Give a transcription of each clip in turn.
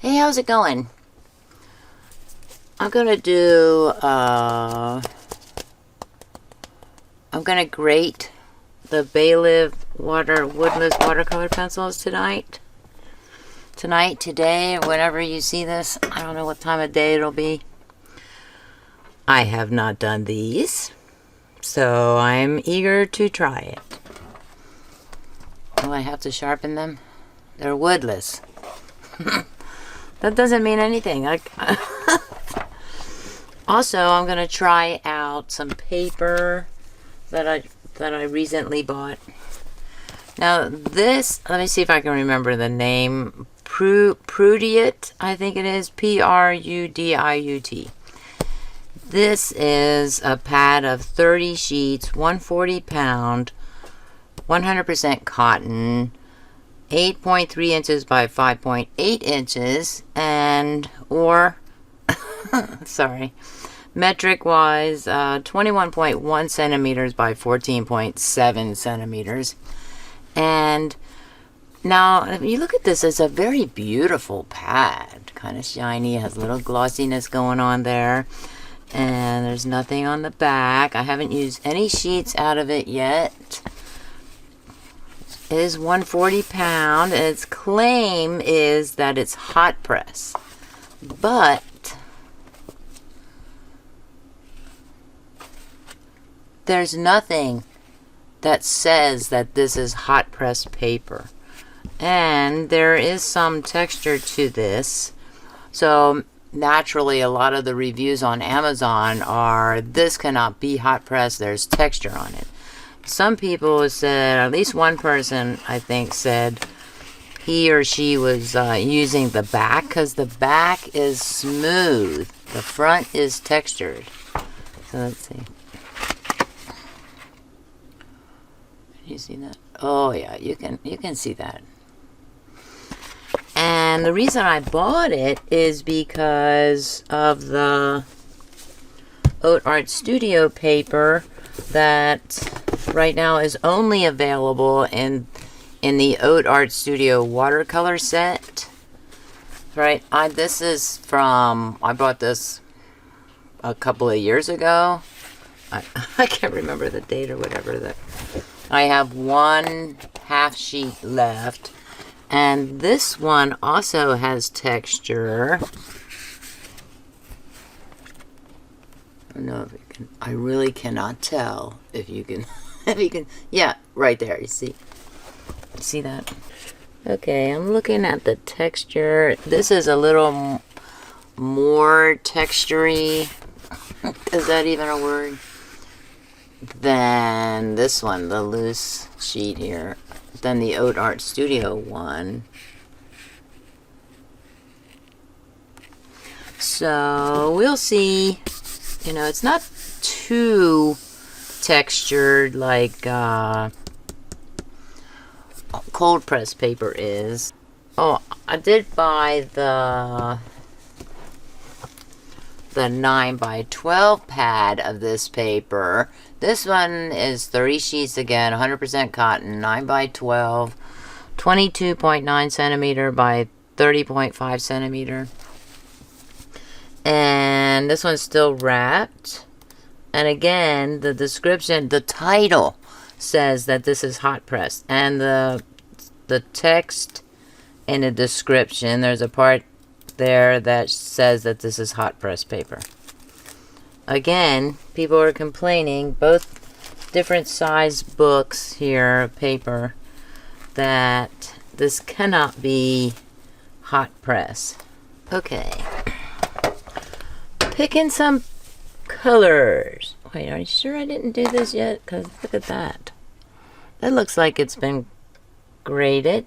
Hey, how's it going? I'm gonna grate the Bailive woodless watercolor pencils tonight, today, or whenever you see this. I don't know what time of day it'll be. I have not done these, so I'm eager to try it. Oh, I have to sharpen them? They're woodless. That doesn't mean anything. Also, I'm going to try out some paper that I recently bought. Now this, let me see if I can remember the name. Prudiut, I think it is. Prudiut. This is a pad of 30 sheets, 140 pound, 100% cotton, 8.3 inches by 5.8 inches, and, sorry, metric wise, 21.1 centimeters by 14.7 centimeters. And now, if you look at this, it's a very beautiful pad. Kind of shiny, has a little glossiness going on there. And there's nothing on the back. I haven't used any sheets out of it yet. It is 140 pound. And its claim is that it's hot press. But there's nothing that says that this is hot press paper. And there is some texture to this. So naturally, a lot of the reviews on Amazon are, this cannot be hot press, there's texture on it. Some people said, at least one person I think said he or she was using the back, because the back is smooth, the front is textured. So let's see. Can you see that? Oh yeah, you can see that. And the reason I bought it is because of the Haute Art Studio paper that right now is only available in the Haute Art Studio watercolor set. Right, this is from, I bought this a couple of years ago. I can't remember the date or whatever. That I have one half sheet left. And this one also has texture. I don't know if you can, I really cannot tell if you can, if you can, yeah, right there, you see that? Okay, I'm looking at the texture. This is a little more textury, is that even a word, than this one, the loose sheet here. Than the Haute Art Studio one. So we'll see. You know, it's not too textured like cold press paper is. Oh, I did buy the 9 by 12 pad of this paper. This one is 30 sheets again, 100% cotton, 9 by 12, 22.9 centimeter by 30.5 centimeter. And this one's still wrapped. And again, the description, the title says that this is hot press. And the text in the description, there's a part there that says that this is hot press paper. Again, people are complaining, both different size books here, paper, that this cannot be hot press. Okay. Picking some colors. Wait, are you sure I didn't do this yet? Because look at that. That looks like it's been graded.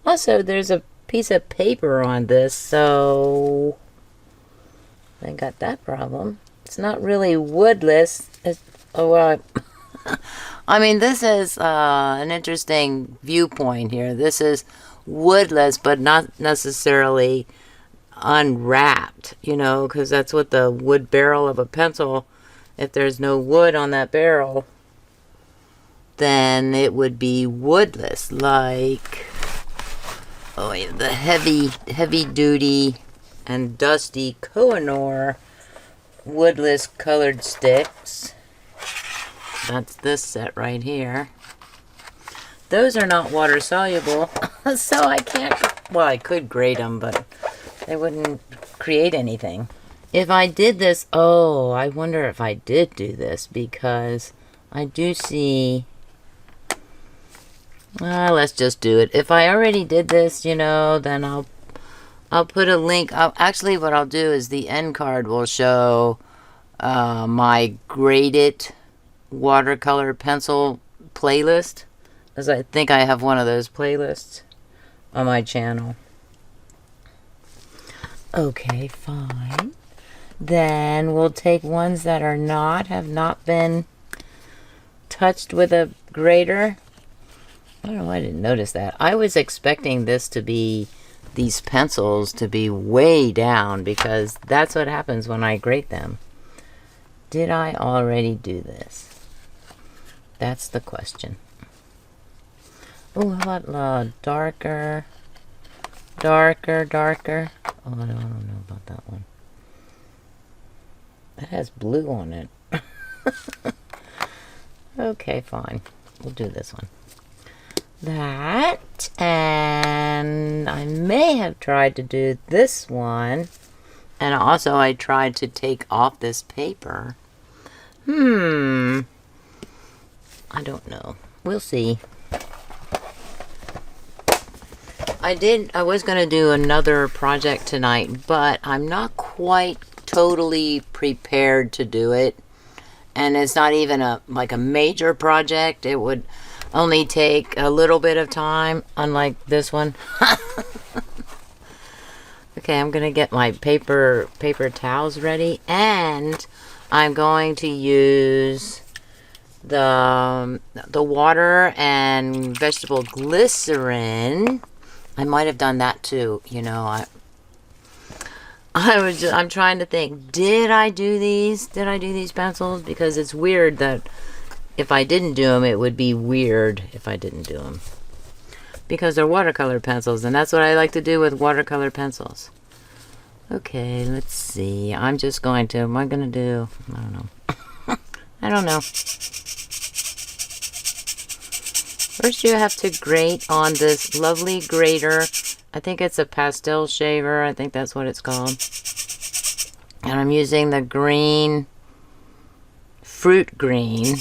Also, there's a piece of paper on this, so I got that problem. It's not really woodless. I mean, this is an interesting viewpoint here. This is woodless, but not necessarily unwrapped, you know, because that's what the wood barrel of a pencil, if there's no wood on that barrel, then it would be woodless, like Oh, yeah, the heavy duty and dusty Kohinoor woodless colored sticks. That's this set right here. Those are not water soluble, so I can't, well, I could grate them, but they wouldn't create anything. If I did this, oh, I wonder if I did do this, because I do see, let's just do it. If I already did this, you know, then I'll put a link. Actually, what I'll do is the end card will show my graded watercolor pencil playlist, because I think I have one of those playlists on my channel. Okay, fine. Then we'll take ones that are have not been touched with a grater. I don't know why I didn't notice that. I was expecting this to be, these pencils to be way down, because that's what happens when I grate them. Did I already do this? That's the question. Oh, how about darker? Darker. Oh, I don't know about that one. That has blue on it. Okay, fine. We'll do this one. That, and I may have tried to do this one. And also I tried to take off this paper. I don't know. We'll see. I was going to do another project tonight, but I'm not quite totally prepared to do it. And it's not even like a major project. It would only take a little bit of time, unlike this one. Okay, I'm going to get my paper towels ready, and I'm going to use the water and vegetable glycerin. I might have done that too, you know. I'm trying to think, did I do these pencils? Because it's weird that if I didn't do them, it would be weird if I didn't do them. Because they're watercolor pencils, and that's what I like to do with watercolor pencils. Okay, let's see. I'm just going to, am I going to do, I don't know. I don't know. First you have to grate on this lovely grater. I think it's a pastel shaver. I think that's what it's called. And I'm using the green, fruit green.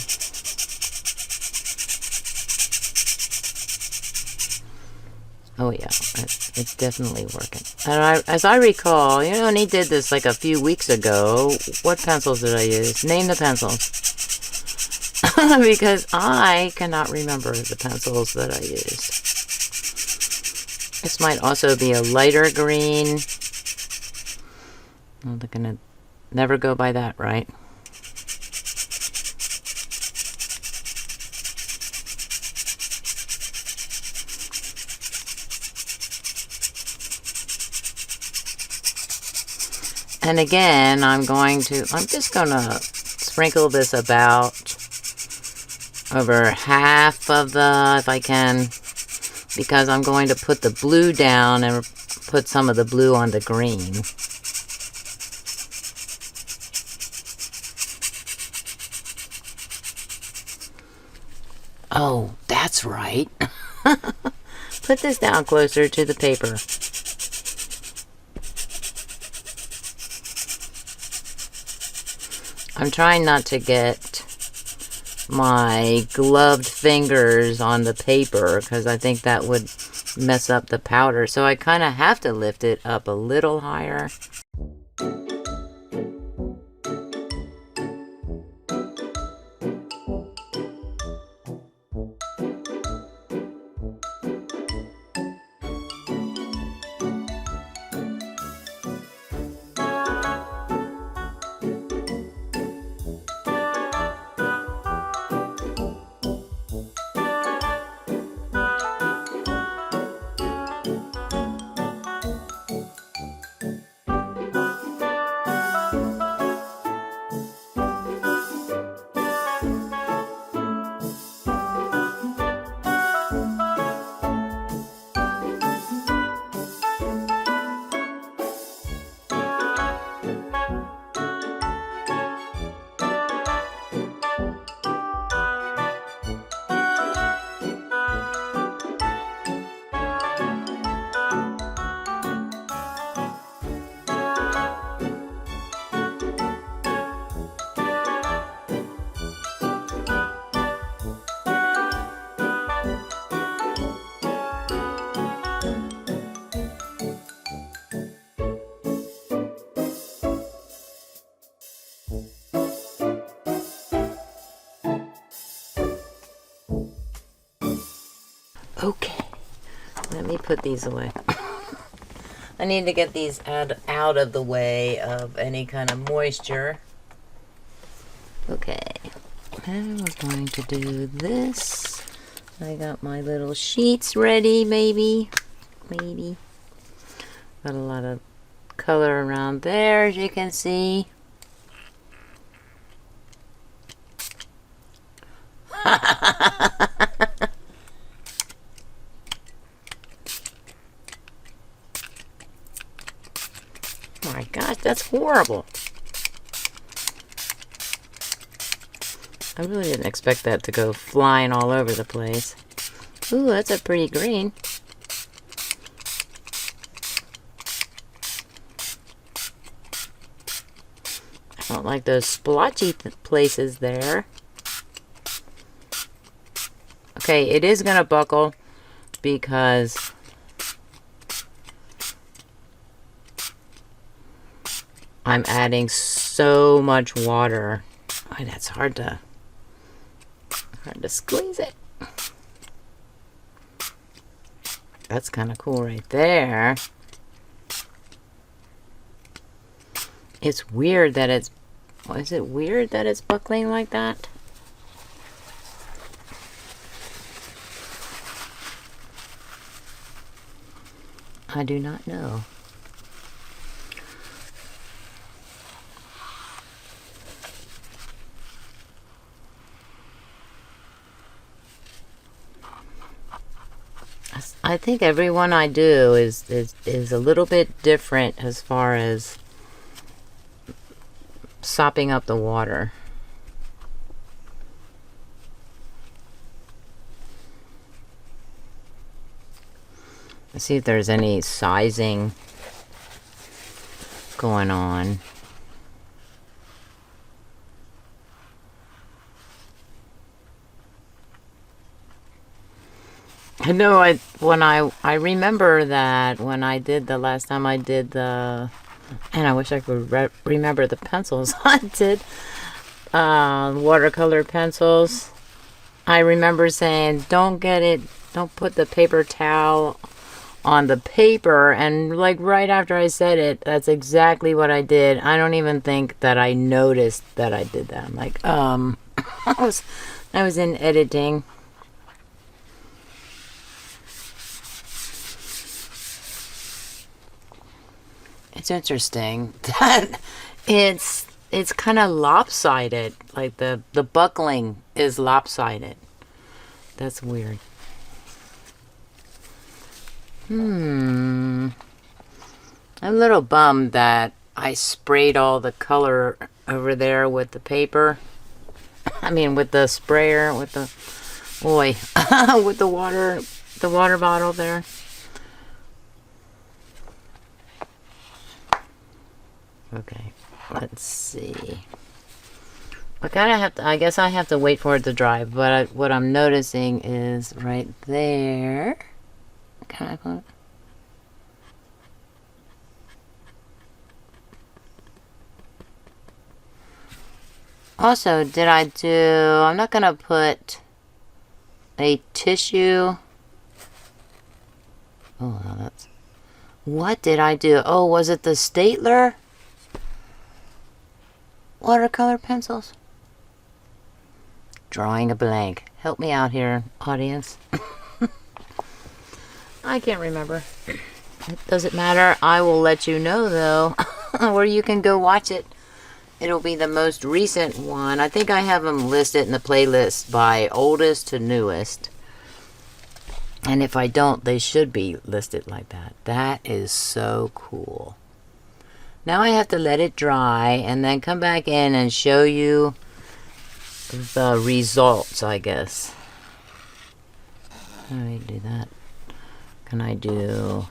Oh yeah, it's definitely working. And as I recall, you know, and he did this like a few weeks ago. What pencils did I use? Name the pencils. Because I cannot remember the pencils that I used. This might also be a lighter green. I'm gonna never go by that, right? And again, I'm just gonna sprinkle this about over half of if I can, because I'm going to put the blue down and put some of the blue on the green. Oh, that's right. Put this down closer to the paper. I'm trying not to get my gloved fingers on the paper, because I think that would mess up the powder. So I kind of have to lift it up a little higher. Okay, let me put these away. I need to get these out of the way of any kind of moisture. Okay, and we're going to do this. I got my little sheets ready, maybe. Got a lot of color around there, as you can see. Oh my gosh, that's horrible. I really didn't expect that to go flying all over the place. Ooh, that's a pretty green. I don't like those splotchy places there. Okay, it is gonna buckle because I'm adding so much water. Oh, that's hard to squeeze it. That's kind of cool right there. It's weird that it's... Is it weird that it's buckling like that? I do not know. I think every one I do is a little bit different as far as sopping up the water. Let's see if there's any sizing going on. I know I remember that when I did the last time I did the, and I wish I could remember the pencils I did, watercolor pencils. I remember saying, don't put the paper towel on the paper, and like right after I said it, that's exactly what I did. I don't even think that I noticed that I did that. I'm like, I was in editing. It's interesting that it's kind of lopsided, like the buckling is lopsided. That's weird. I'm a little bummed that I sprayed all the color over there with the paper. I mean, with the sprayer, with the with the water bottle there. Okay, let's see. I guess I have to wait for it to dry, but what I'm noticing is right there. Can I put? Also, I'm not gonna put a tissue. Oh, what did I do? Oh, was it the Staedtler watercolor pencils? Drawing a blank. Help me out here, audience. I can't remember. It doesn't matter. I will let you know, though, or you can go watch it. It'll be the most recent one. I think I have them listed in the playlist by oldest to newest. And if I don't, they should be listed like that. That is so cool. Now I have to let it dry and then come back in and show you the results, I guess. How do I do that? Can I do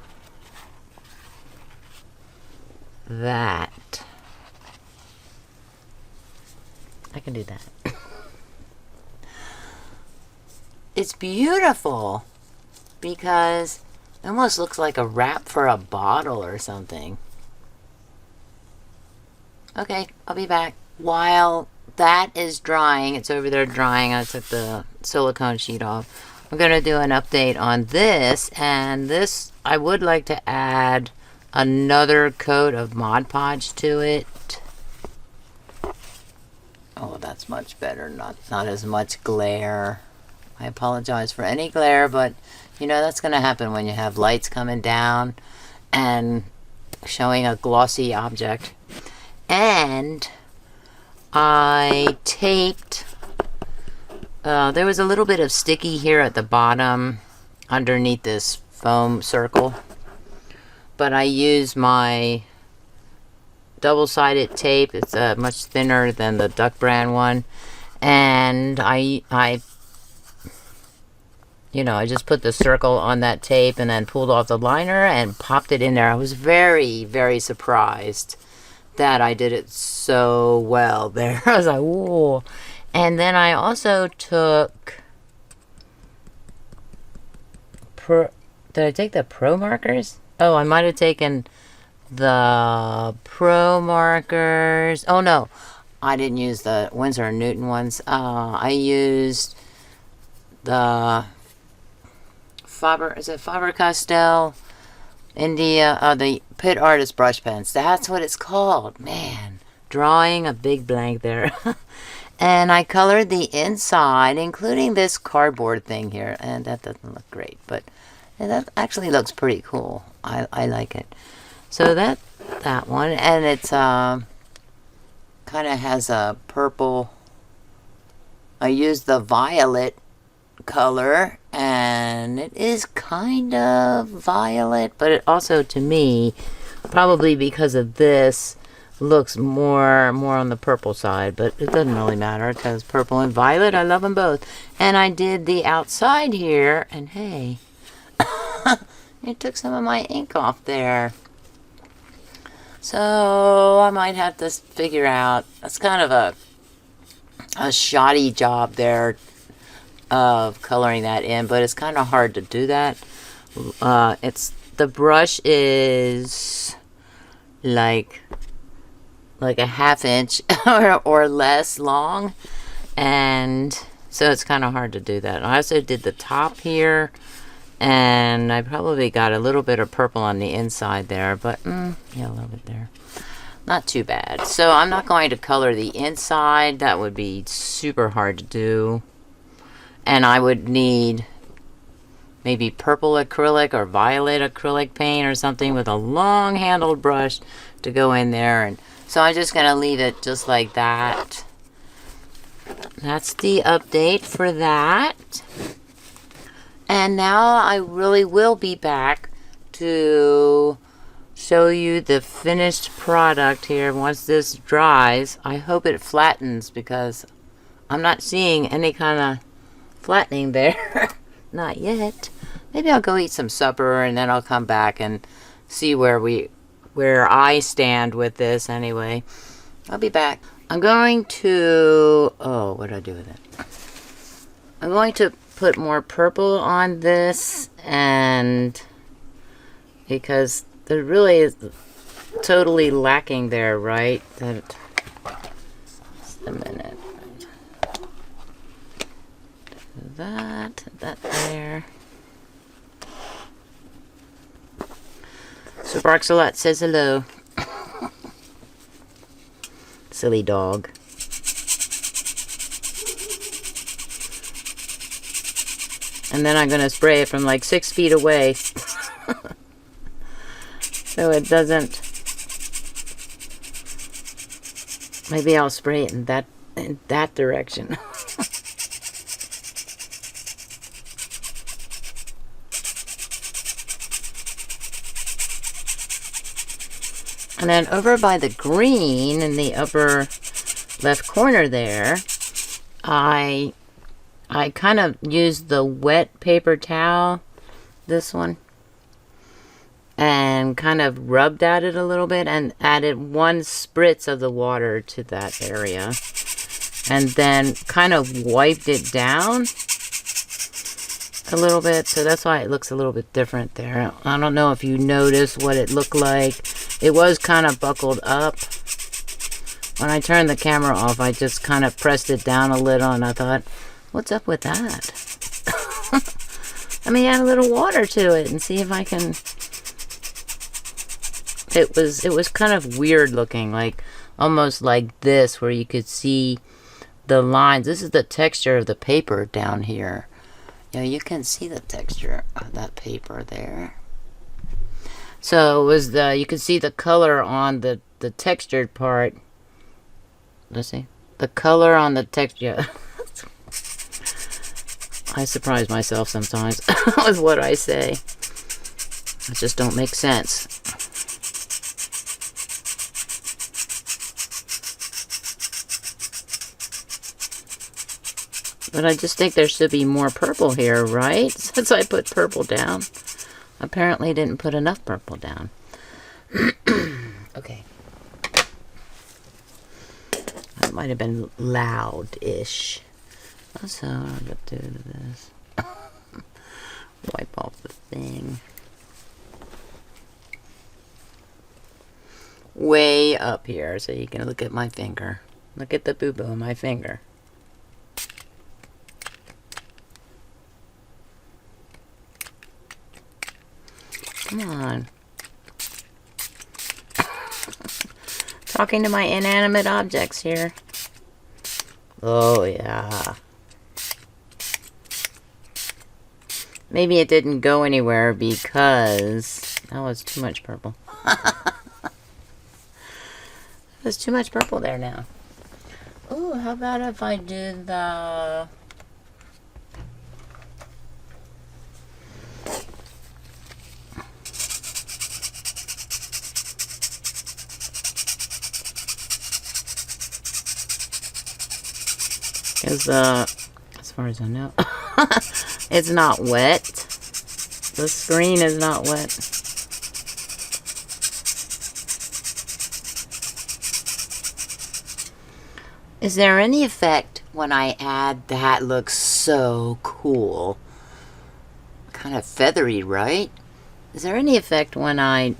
that? I can do that. It's beautiful because it almost looks like a wrap for a bottle or something. Okay, I'll be back. While that is drying, it's over there drying. I took the silicone sheet off. I'm going to do an update on this, and this, I would like to add another coat of Mod Podge to it. Oh, that's much better. Not as much glare. I apologize for any glare, but you know that's going to happen when you have lights coming down and showing a glossy object. And I taped, there was a little bit of sticky here at the bottom underneath this foam circle, but I used my double-sided tape. It's much thinner than the Duck Brand one, and I just put the circle on that tape and then pulled off the liner and popped it in there. I was very, very surprised that I did it so well there. I was like, whoa. And then I also took, did I take the Pro markers? Oh, I might have taken the Pro markers. Oh no, I didn't use the Winsor & Newton ones. I used the Faber-Castell India, the Pit Artist brush pens. That's what it's called. Man, drawing a big blank there. And I colored the inside, including this cardboard thing here. And that doesn't look great, but that actually looks pretty cool. I like it. So that one, and it's kind of has a purple. I used the violet color, and it is kind of violet, but it also, to me, probably because of this, looks more on the purple side, but it doesn't really matter because purple and violet, I love them both. And I did the outside here, and hey, it took some of my ink off there. So I might have to figure out, that's kind of a shoddy job there of coloring that in, but it's kind of hard to do that. The brush is like a ½ inch or less long, and so it's kind of hard to do that. I also did the top here, and I probably got a little bit of purple on the inside there, but yeah, a little bit there. Not too bad. So I'm not going to color the inside. That would be super hard to do. And I would need maybe purple acrylic or violet acrylic paint or something with a long handled brush to go in there. And so I'm just going to leave it just like that. That's the update for that. And now I really will be back to show you the finished product here once this dries. I hope it flattens because I'm not seeing any kind of flattening there. Not yet. Maybe I'll go eat some supper and then I'll come back and see where I stand with this anyway. I'll be back. I'm going to, oh, what do I do with it? I'm going to put more purple on this, and because there really is totally lacking there, right? Just a minute. That there. So Barxalot says hello. Silly dog. And then I'm going to spray it from like 6 feet away. So it doesn't. Maybe I'll spray it in that direction. And then over by the green in the upper left corner there, I kind of used the wet paper towel, this one, and kind of rubbed at it a little bit and added 1 spritz of the water to that area. And then kind of wiped it down a little bit. So that's why it looks a little bit different there. I don't know if you noticed what it looked like. It was kind of buckled up. When I turned the camera off, I just kind of pressed it down a little and I thought, what's up with that? Let me add a little water to it and see if I can... It was kind of weird looking, like almost like this, where you could see the lines. This is the texture of the paper down here. You know, you can see the texture of that paper there. So it was you could see the color on the textured part. Let's see. The color on the texture. I surprise myself sometimes with what I say. It just don't make sense. But I just think there should be more purple here, right? Since I put purple down. Apparently didn't put enough purple down. Okay. That might have been loud-ish. So I'll get to this. Wipe off the thing. Way up here so you can look at my finger. Look at the boo-boo on my finger. Come on. Talking to my inanimate objects here. Oh, yeah. Maybe it didn't go anywhere because... Oh, it's too much purple. There's too much purple there now. Oh, how about if I did the... Because, as far as I know, it's not wet. The screen is not wet. Is there any effect when I add that? Looks so cool. Kind of feathery, right? Is there any effect when I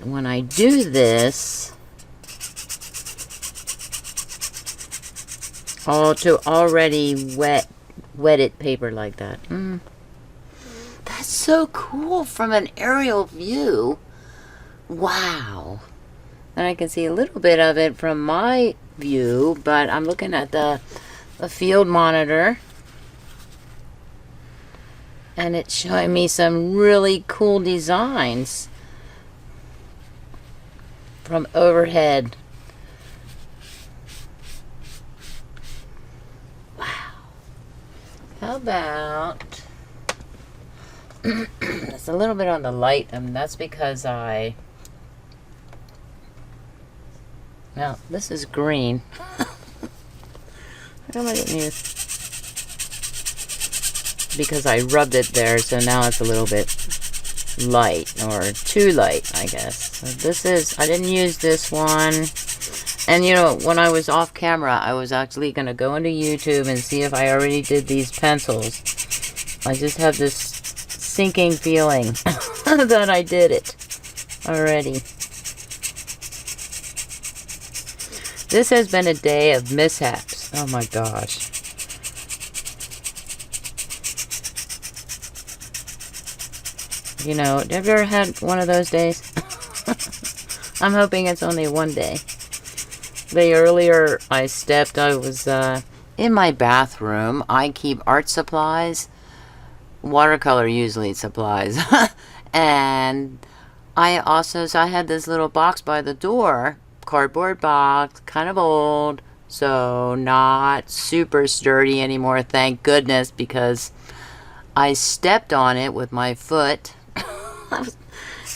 do this? Oh, to already wetted paper like that. That's so cool from an aerial view. Wow. And I can see a little bit of it from my view, but I'm looking at the field monitor. And it's showing me some really cool designs from overhead. How about, it's a little bit on the light, and that's because well, this is green. How come I didn't use, because I rubbed it there, so now it's a little bit light, or too light, I guess. So this is, I didn't use this one. And you know, when I was off camera, I was actually going to go into YouTube and see if I already did these pencils. I just have this sinking feeling that I did it already. This has been a day of mishaps. Oh my gosh. You know, have you ever had one of those days? I'm hoping it's only one day. The earlier I stepped, I was in my bathroom. I keep art supplies, watercolor usually supplies, and so I had this little box by the door, cardboard box, kind of old, so not super sturdy anymore, thank goodness, because I stepped on it with my foot.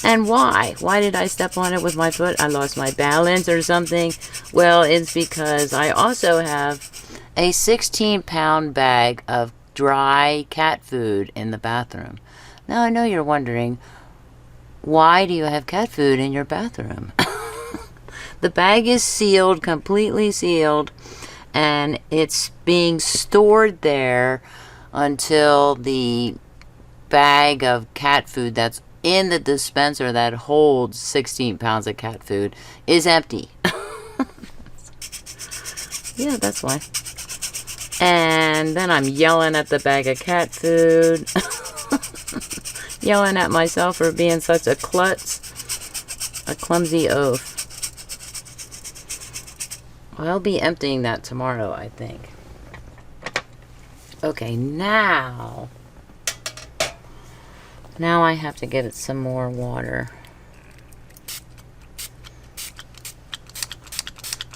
And why? Why did I step on it with my foot? I lost my balance or something? Well, it's because I also have a 16-pound bag of dry cat food in the bathroom. Now, I know you're wondering, why do you have cat food in your bathroom? The bag is sealed, completely sealed, and it's being stored there until the bag of cat food that's in the dispenser that holds 16 pounds of cat food is empty. Yeah, that's why. And then I'm yelling at the bag of cat food. Yelling at myself for being such a klutz. A clumsy oaf. I'll be emptying that tomorrow, I think. Okay, now I have to give it some more water.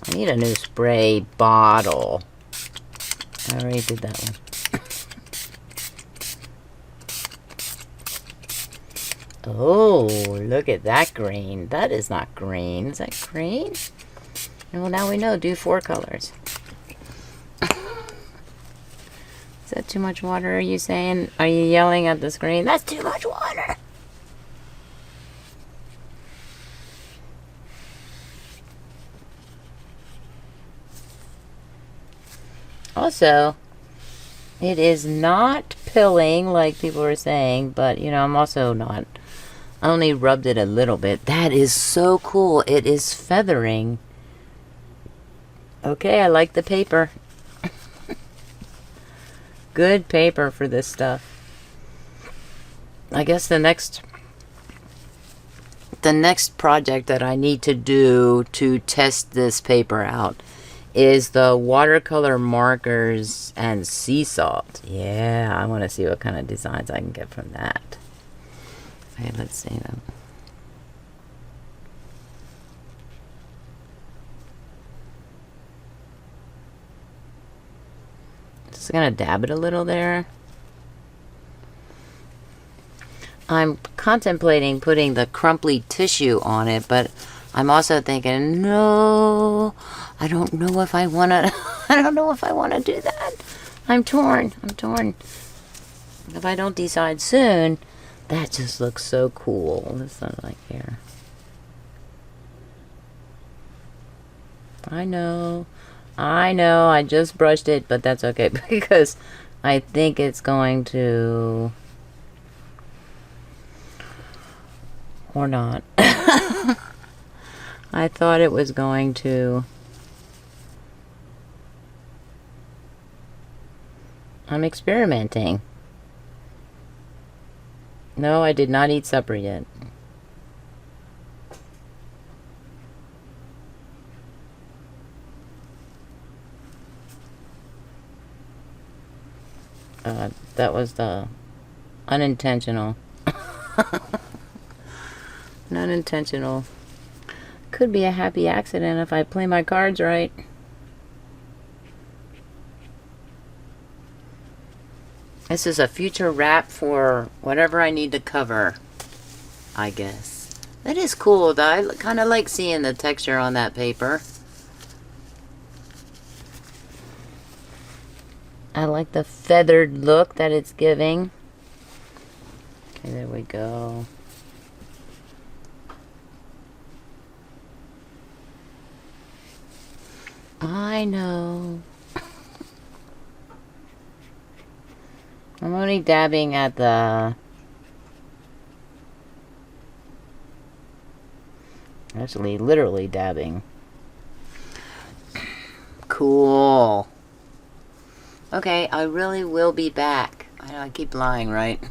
I need a new spray bottle. I already did that one. Oh, look at that green. That is not green. Is that green? Well, now we know. Do 4 colors. Is that too much water, are you saying? Are you yelling at the screen? That's too much water. Also, it is not pilling like people were saying, but, you know, I'm also not. I only rubbed it a little bit. That is so cool. It is feathering. Okay, I like the paper. Good paper for this stuff. I guess the next project that I need to do to test this paper out is the watercolor markers and sea salt. Yeah, I want to see what kind of designs I can get from that. Okay, let's see them. Just gonna dab it a little there. I'm contemplating putting the crumply tissue on it, but I'm also thinking, no, I don't know if I wanna I don't know if I wanna do that. I'm torn. If I don't decide soon, that just looks so cool. This not like here. I know, I just brushed it, but that's okay because I think it's going to, or not. I thought it was going to. I'm experimenting. No, I did not eat supper yet. That was the unintentional. Unintentional. Could be a happy accident if I play my cards right. This is a future wrap for whatever I need to cover, I guess. That is cool, though. I kind of like seeing the texture on that paper. I like the feathered look that it's giving. Okay, there we go. I know. I'm only dabbing at the... Actually, literally dabbing. Cool. Okay, I really will be back. I know I keep lying, right?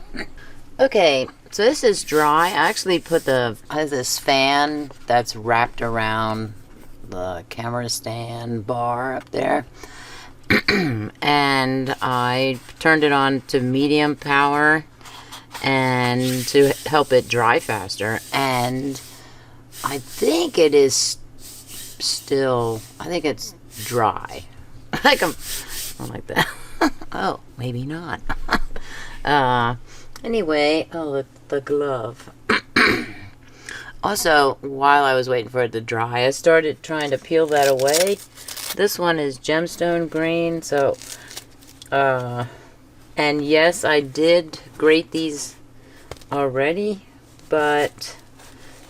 Okay, so this is dry. I actually put I have this fan that's wrapped around the camera stand bar up there. And I turned it on to medium power and to help it dry faster. And I think it is still, I think it's dry. Like I'm like that. Oh, maybe not. Anyway, oh, the glove. Also, while I was waiting for it to dry, I started trying to peel that away. This one is gemstone green, so, and yes, I did grate these already, but,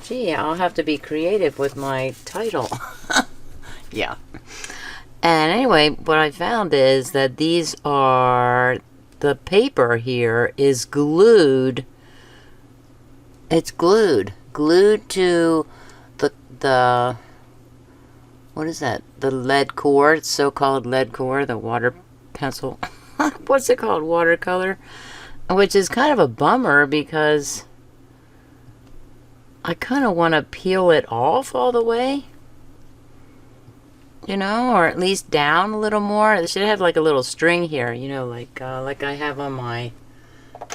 gee, I'll have to be creative with my title. Yeah. And anyway, what I found is that these are, the paper here is glued. It's glued to the what is that? The lead core, so-called lead core, the water pencil. What's it called? Watercolor. which is kind of a bummer because I kind of want to peel it off all the way, you know, or at least down a little more. It should have like a little string here, you know, like I have on my,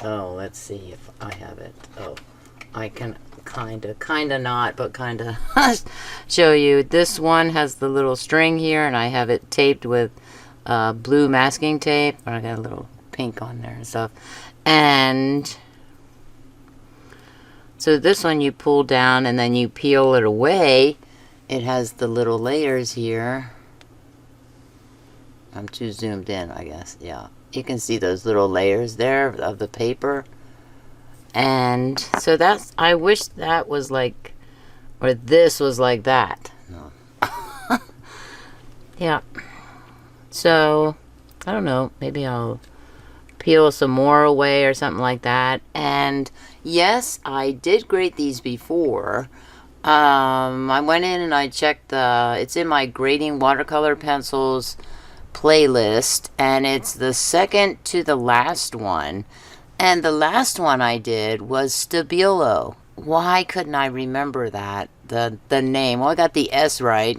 oh, let's see if I have it. Oh, I can kind of not, but kind of show you. This one has the little string here, and I have it taped with blue masking tape. I got a little pink on there and stuff. And so this one you pull down and then you peel it away. It has the little layers here. I'm too zoomed in, I guess. Yeah, you can see those little layers there of the paper. And so that's, I wish that was like, or this was like that. No. Yeah. So, I don't know, maybe I'll peel some more away or something like that. And yes, I did grate these before. I went in and I checked it's in my grading watercolor pencils playlist, and it's the second to the last one. And the last one I did was Stabilo. Why couldn't I remember that? The name. Well, I got the S right.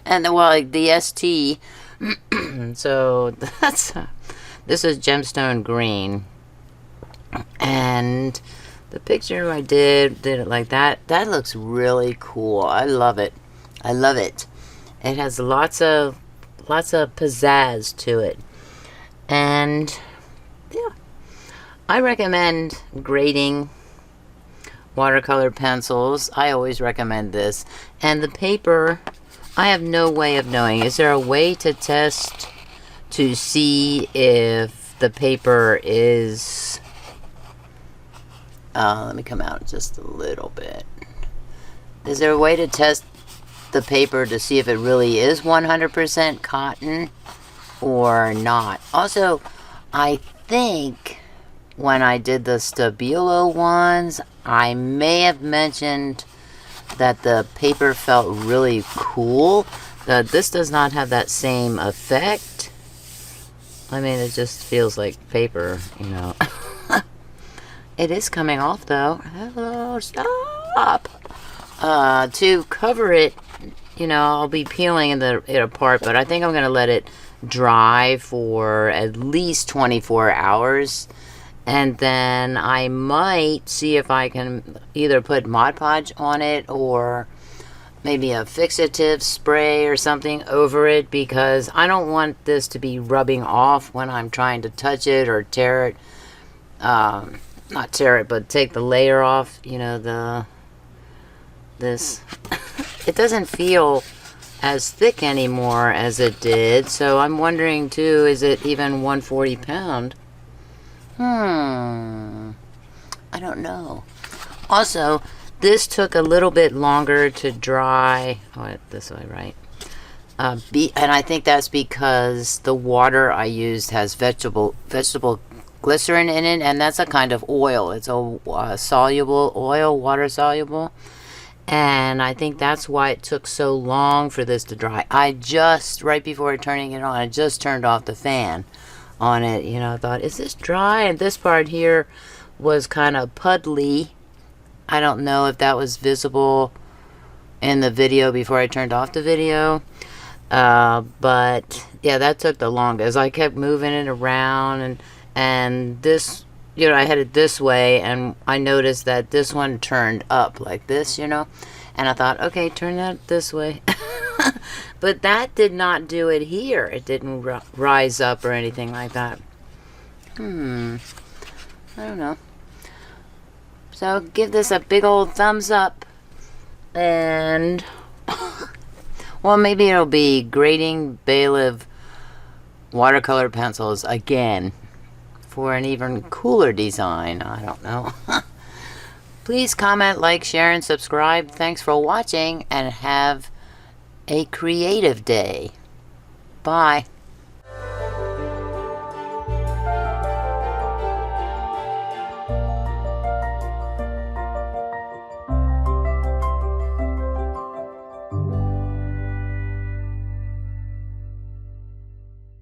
And the ST. So that's this is gemstone green. And the picture I did it like that. That looks really cool. I love it. I love it. It has lots of pizzazz to it. And yeah. I recommend grading watercolor pencils. I always recommend this. And the paper, I have no way of knowing. Is there a way to test to see if the paper is... let me come out just a little bit. Is there a way to test the paper to see if it really is 100% cotton or not? Also, I think... when I did the Stabilo ones, I may have mentioned that the paper felt really cool. This does not have that same effect. I mean, it just feels like paper, you know. It is coming off, though. Hello, stop! To cover it, you know, I'll be peeling it apart, but I think I'm going to let it dry for at least 24 hours. And then I might see if I can either put Mod Podge on it or maybe a fixative spray or something over it, because I don't want this to be rubbing off when I'm trying to touch it or tear it. Not tear it, but take the layer off, you know, this. It doesn't feel as thick anymore as it did, so I'm wondering too, is it even 140 pound? I don't know. Also, this took a little bit longer to dry. Oh, this way, right? And I think that's because the water I used has vegetable glycerin in it, and that's a kind of oil. It's a soluble oil, water soluble. And I think that's why it took so long for this to dry. I just, right before turning it on, I just turned off the fan on it. You know, I thought, is this dry? And this part here was kind of puddly. I don't know if that was visible in the video before I turned off the video. But yeah, that took the longest. I kept moving it around, and this, you know, I had it this way, and I noticed that this one turned up like this, you know, and I thought, okay, turn that this way. But that did not do it here. It didn't rise up or anything like that. I don't know. So give this a big old thumbs up. And well, maybe it'll be grading Bailive watercolor pencils again for an even cooler design. I don't know. Please comment, like, share, and subscribe. Thanks for watching, and have a creative day. Bye.